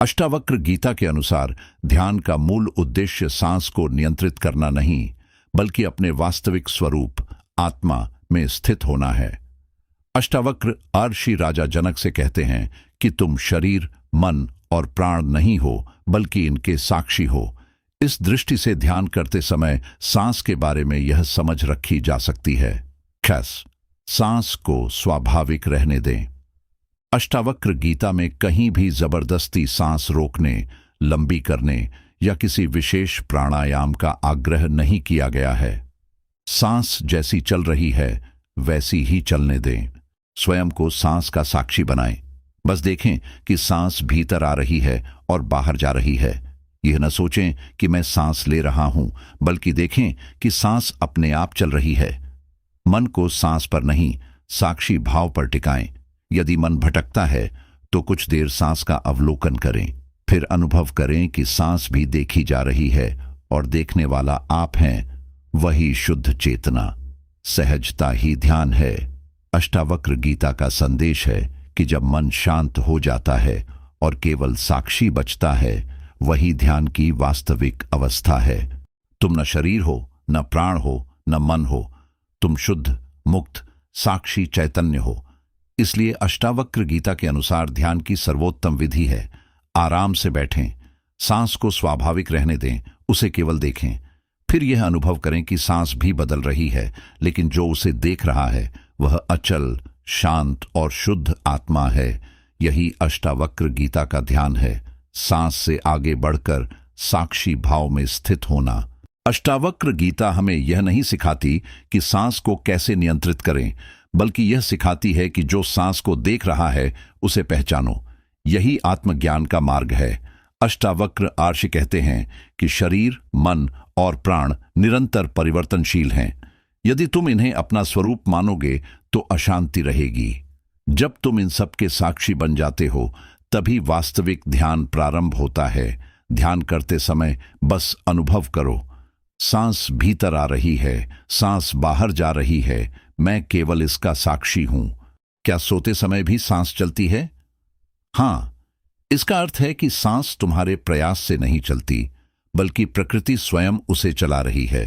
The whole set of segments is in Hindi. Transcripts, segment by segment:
अष्टावक्र गीता के अनुसार ध्यान का मूल उद्देश्य सांस को नियंत्रित करना नहीं, बल्कि अपने वास्तविक स्वरूप आत्मा में स्थित होना है। अष्टावक्र अर्षि राजा जनक से कहते हैं कि तुम शरीर, मन और प्राण नहीं हो, बल्कि इनके साक्षी हो। इस दृष्टि से ध्यान करते समय सांस के बारे में यह समझ रखी जा सकती है। खैस सांस को स्वाभाविक रहने दें। अष्टावक्र गीता में कहीं भी जबरदस्ती सांस रोकने, लंबी करने या किसी विशेष प्राणायाम का आग्रह नहीं किया गया है। सांस जैसी चल रही है वैसी ही चलने दें। स्वयं को सांस का साक्षी बनाएं। बस देखें कि सांस भीतर आ रही है और बाहर जा रही है। यह न सोचें कि मैं सांस ले रहा हूं, बल्कि देखें कि सांस अपने आप चल रही है। मन को सांस पर नहीं, साक्षी भाव पर टिकाएं। यदि मन भटकता है तो कुछ देर सांस का अवलोकन करें, फिर अनुभव करें कि सांस भी देखी जा रही है और देखने वाला आप हैं। वही शुद्ध चेतना, सहजता ही ध्यान है। अष्टावक्र गीता का संदेश है कि जब मन शांत हो जाता है और केवल साक्षी बचता है, वही ध्यान की वास्तविक अवस्था है। तुम न शरीर हो, न प्राण हो, न मन हो। तुम शुद्ध, मुक्त, साक्षी चैतन्य हो। इसलिए अष्टावक्र गीता के अनुसार ध्यान की सर्वोत्तम विधि है आराम से बैठें, सांस को स्वाभाविक रहने दें, उसे केवल देखें। फिर यह अनुभव करें कि सांस भी बदल रही है, लेकिन जो उसे देख रहा है वह अचल, शांत और शुद्ध आत्मा है। यही अष्टावक्र गीता का ध्यान है, सांस से आगे बढ़कर साक्षी भाव में स्थित होना। अष्टावक्र गीता हमें यह नहीं सिखाती कि सांस को कैसे नियंत्रित करें, बल्कि यह सिखाती है कि जो सांस को देख रहा है उसे पहचानो। यही आत्मज्ञान का मार्ग है। अष्टावक्र अर्षि कहते हैं कि शरीर, मन और प्राण निरंतर परिवर्तनशील हैं। यदि तुम इन्हें अपना स्वरूप मानोगे तो अशांति रहेगी। जब तुम इन सब के साक्षी बन जाते हो, तभी वास्तविक ध्यान प्रारंभ होता है। ध्यान करते समय बस अनुभव करो, सांस भीतर आ रही है, सांस बाहर जा रही है, मैं केवल इसका साक्षी हूं। क्या सोते समय भी सांस चलती है? हां, इसका अर्थ है कि सांस तुम्हारे प्रयास से नहीं चलती, बल्कि प्रकृति स्वयं उसे चला रही है।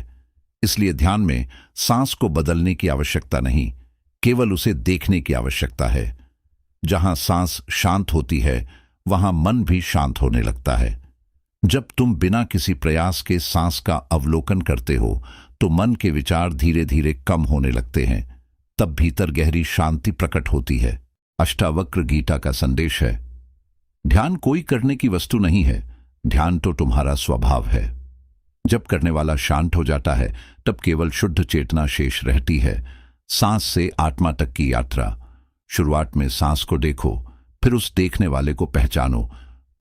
इसलिए ध्यान में सांस को बदलने की आवश्यकता नहीं, केवल उसे देखने की आवश्यकता है। जहां सांस शांत होती है, वहां मन भी शांत होने लगता है। जब तुम बिना किसी प्रयास के सांस का अवलोकन करते हो, तो मन के विचार धीरे धीरे कम होने लगते हैं। तब भीतर गहरी शांति प्रकट होती है। अष्टावक्र गीता का संदेश है, ध्यान कोई करने की वस्तु नहीं है, ध्यान तो तुम्हारा स्वभाव है। जब करने वाला शांत हो जाता है, तब केवल शुद्ध चेतना शेष रहती है। सांस से आत्मा तक की यात्रा। शुरुआत में सांस को देखो, फिर उस देखने वाले को पहचानो,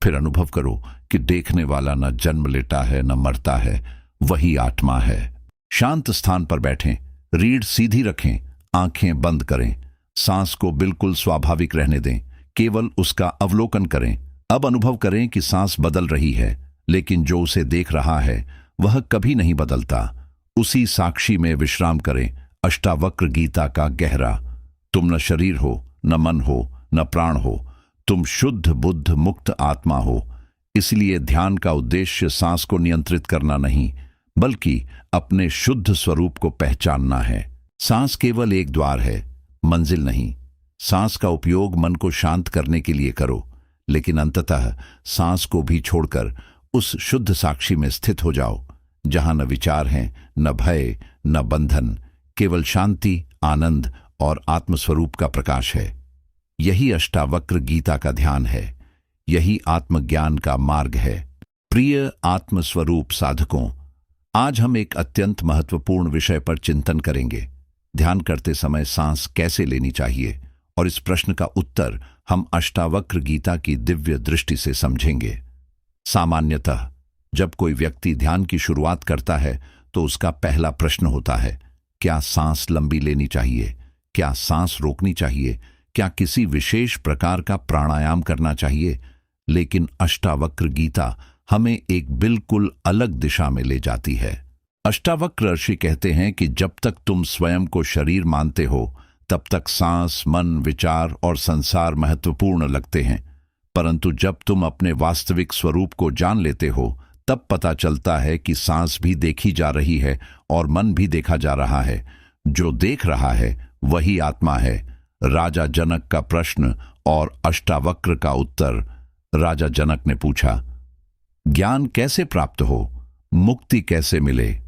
फिर अनुभव करो कि देखने वाला न जन्म लेता है न मरता है, वही आत्मा है। शांत स्थान पर बैठें, रीढ़ सीधी रखें, आंखें बंद करें, सांस को बिल्कुल स्वाभाविक रहने दें, केवल उसका अवलोकन करें। अब अनुभव करें कि सांस बदल रही है, लेकिन जो उसे देख रहा है वह कभी नहीं बदलता। उसी साक्षी में विश्राम करें। अष्टावक्र गीता का गहरा, तुम न शरीर हो, न मन हो, न प्राण हो, तुम शुद्ध बुद्ध मुक्त आत्मा हो। इसलिए ध्यान का उद्देश्य सांस को नियंत्रित करना नहीं, बल्कि अपने शुद्ध स्वरूप को पहचानना है। सांस केवल एक द्वार है, मंजिल नहीं। सांस का उपयोग मन को शांत करने के लिए करो, लेकिन अंततः सांस को भी छोड़कर उस शुद्ध साक्षी में स्थित हो जाओ, जहां न विचार हैं, न भय, न बंधन, केवल शांति, आनंद और आत्मस्वरूप का प्रकाश है। यही अष्टावक्र गीता का ध्यान है। यही आत्मज्ञान का मार्ग है। प्रिय आत्मस्वरूप साधकों, आज हम एक अत्यंत महत्वपूर्ण विषय पर चिंतन करेंगे। ध्यान करते समय सांस कैसे लेनी चाहिए, और इस प्रश्न का उत्तर हम अष्टावक्र गीता की दिव्य दृष्टि से समझेंगे। सामान्यतः जब कोई व्यक्ति ध्यान की शुरुआत करता है तो उसका पहला प्रश्न होता है, क्या सांस लंबी लेनी चाहिए? क्या सांस रोकनी चाहिए? क्या किसी विशेष प्रकार का प्राणायाम करना चाहिए? लेकिन अष्टावक्र गीता हमें एक बिल्कुल अलग दिशा में ले जाती है। अष्टावक्र ऋषि कहते हैं कि जब तक तुम स्वयं को शरीर मानते हो, तब तक सांस, मन, विचार और संसार महत्वपूर्ण लगते हैं। परंतु जब तुम अपने वास्तविक स्वरूप को जान लेते हो तब पता चलता है कि सांस भी देखी जा रही है और मन भी देखा जा रहा है। जो देख रहा है वही आत्मा है। राजा जनक का प्रश्न और अष्टावक्र का उत्तर। राजा जनक ने पूछा, ज्ञान कैसे प्राप्त हो, मुक्ति कैसे मिले?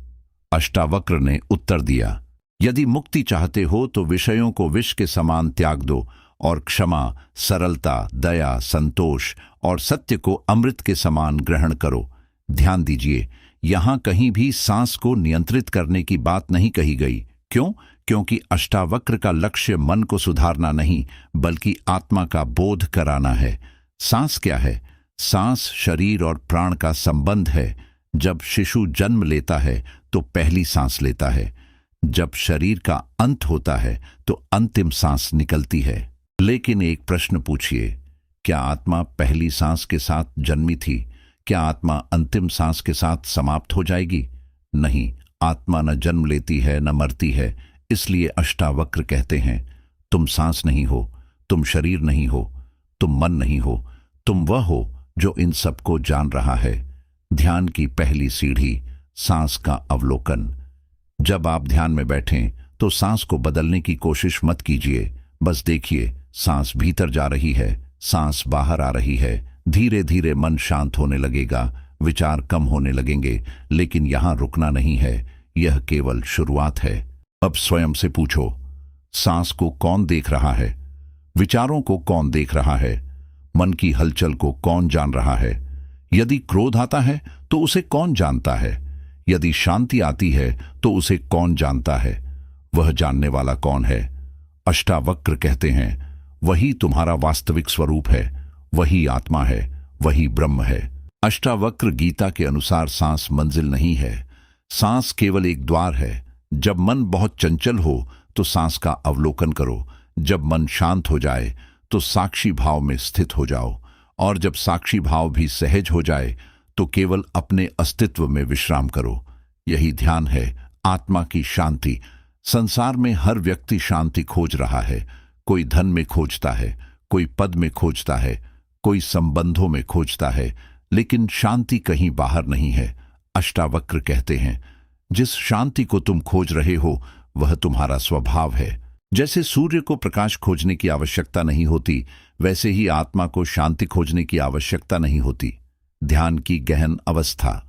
अष्टावक्र ने उत्तर दिया, यदि मुक्ति चाहते हो तो विषयों को विष के समान त्याग दो और क्षमा, सरलता, दया, संतोष और सत्य को अमृत के समान ग्रहण करो। ध्यान दीजिए, यहां कहीं भी सांस को नियंत्रित करने की बात नहीं कही गई। क्यों? क्योंकि अष्टावक्र का लक्ष्य मन को सुधारना नहीं बल्कि आत्मा का बोध कराना है। सांस क्या है? सांस शरीर और प्राण का संबंध है। जब शिशु जन्म लेता है तो पहली सांस लेता है। जब शरीर का अंत होता है तो अंतिम सांस निकलती है। लेकिन एक प्रश्न पूछिए, क्या आत्मा पहली सांस के साथ जन्मी थी? क्या आत्मा अंतिम सांस के साथ समाप्त हो जाएगी? नहीं, आत्मा न जन्म लेती है न मरती है। इसलिए अष्टावक्र कहते हैं, तुम सांस नहीं हो, तुम शरीर नहीं हो, तुम मन नहीं हो, तुम वह हो जो इन सबको जान रहा है। ध्यान की पहली सीढ़ी, सांस का अवलोकन। जब आप ध्यान में बैठें तो सांस को बदलने की कोशिश मत कीजिए। बस देखिए, सांस भीतर जा रही है, सांस बाहर आ रही है। धीरे धीरे मन शांत होने लगेगा, विचार कम होने लगेंगे। लेकिन यहां रुकना नहीं है, यह केवल शुरुआत है। अब स्वयं से पूछो, सांस को कौन देख रहा है? विचारों को कौन देख रहा है? मन की हलचल को कौन जान रहा है? यदि क्रोध आता है तो उसे कौन जानता है? यदि शांति आती है तो उसे कौन जानता है? वह जानने वाला कौन है? अष्टावक्र कहते हैं, वही तुम्हारा वास्तविक स्वरूप है, वही आत्मा है, वही ब्रह्म है। अष्टावक्र गीता के अनुसार सांस मंजिल नहीं है, सांस केवल एक द्वार है। जब मन बहुत चंचल हो तो सांस का अवलोकन करो। जब मन शांत हो जाए तो साक्षी भाव में स्थित हो जाओ, और जब साक्षी भाव भी सहज हो जाए तो केवल अपने अस्तित्व में विश्राम करो। यही ध्यान है, आत्मा की शांति। संसार में हर व्यक्ति शांति खोज रहा है। कोई धन में खोजता है, कोई पद में खोजता है, कोई संबंधों में खोजता है, लेकिन शांति कहीं बाहर नहीं है। अष्टावक्र कहते हैं, जिस शांति को तुम खोज रहे हो वह तुम्हारा स्वभाव है। जैसे सूर्य को प्रकाश खोजने की आवश्यकता नहीं होती, वैसे ही आत्मा को शांति खोजने की आवश्यकता नहीं होती। ध्यान की गहन अवस्था।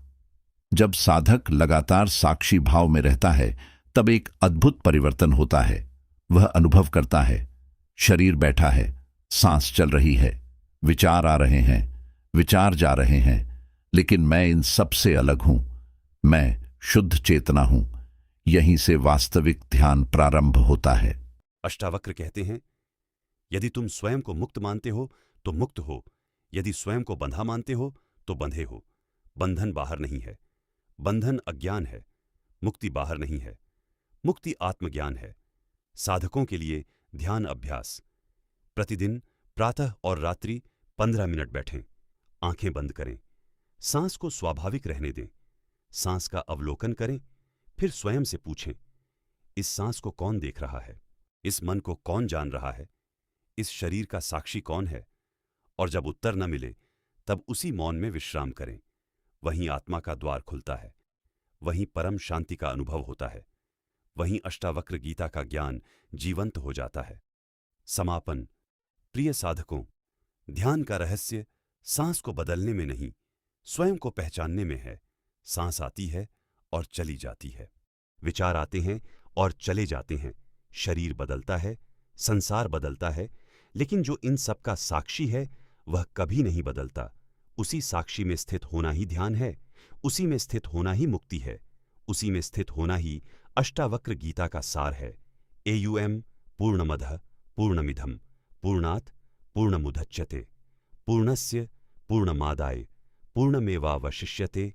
जब साधक लगातार साक्षी भाव में रहता है तब एक अद्भुत परिवर्तन होता है। वह अनुभव करता है, शरीर बैठा है, सांस चल रही है, विचार आ रहे हैं, विचार जा रहे हैं, लेकिन मैं इन सबसे अलग हूं। मैं शुद्ध चेतना हूं। यहीं से वास्तविक ध्यान प्रारंभ होता है। अष्टावक्र कहते हैं, यदि तुम स्वयं को मुक्त मानते हो तो मुक्त हो, यदि स्वयं को बंधा मानते हो तो बंधे हो। बंधन बाहर नहीं है, बंधन अज्ञान है। मुक्ति बाहर नहीं है, मुक्ति आत्मज्ञान है। साधकों के लिए ध्यान अभ्यास। प्रतिदिन प्रातः और रात्रि 15 मिनट बैठें, आंखें बंद करें, सांस को स्वाभाविक रहने दें, सांस का अवलोकन करें, फिर स्वयं से पूछें, इस सांस को कौन देख रहा है? इस मन को कौन जान रहा है? इस शरीर का साक्षी कौन है? और जब उत्तर न मिले तब उसी मौन में विश्राम करें। वहीं आत्मा का द्वार खुलता है, वहीं परम शांति का अनुभव होता है, वहीं अष्टावक्र गीता का ज्ञान जीवंत हो जाता है। समापन। प्रिय साधकों, ध्यान का रहस्य सांस को बदलने में नहीं, स्वयं को पहचानने में है। सांस आती है और चली जाती है, विचार आते हैं और चले जाते हैं, शरीर बदलता है, संसार बदलता है, लेकिन जो इन सब का साक्षी है वह कभी नहीं बदलता। उसी साक्षी में स्थित होना ही ध्यान है, उसी में स्थित होना ही मुक्ति है, उसी में स्थित होना ही अष्टावक्र गीता का सार है। AUM पूर्णमदः पूर्णमिधम् पूर्णात् पूर्णमुदच्यते पूर्णस्य पूर्णमादाय पूर्णमेवावशिष्यते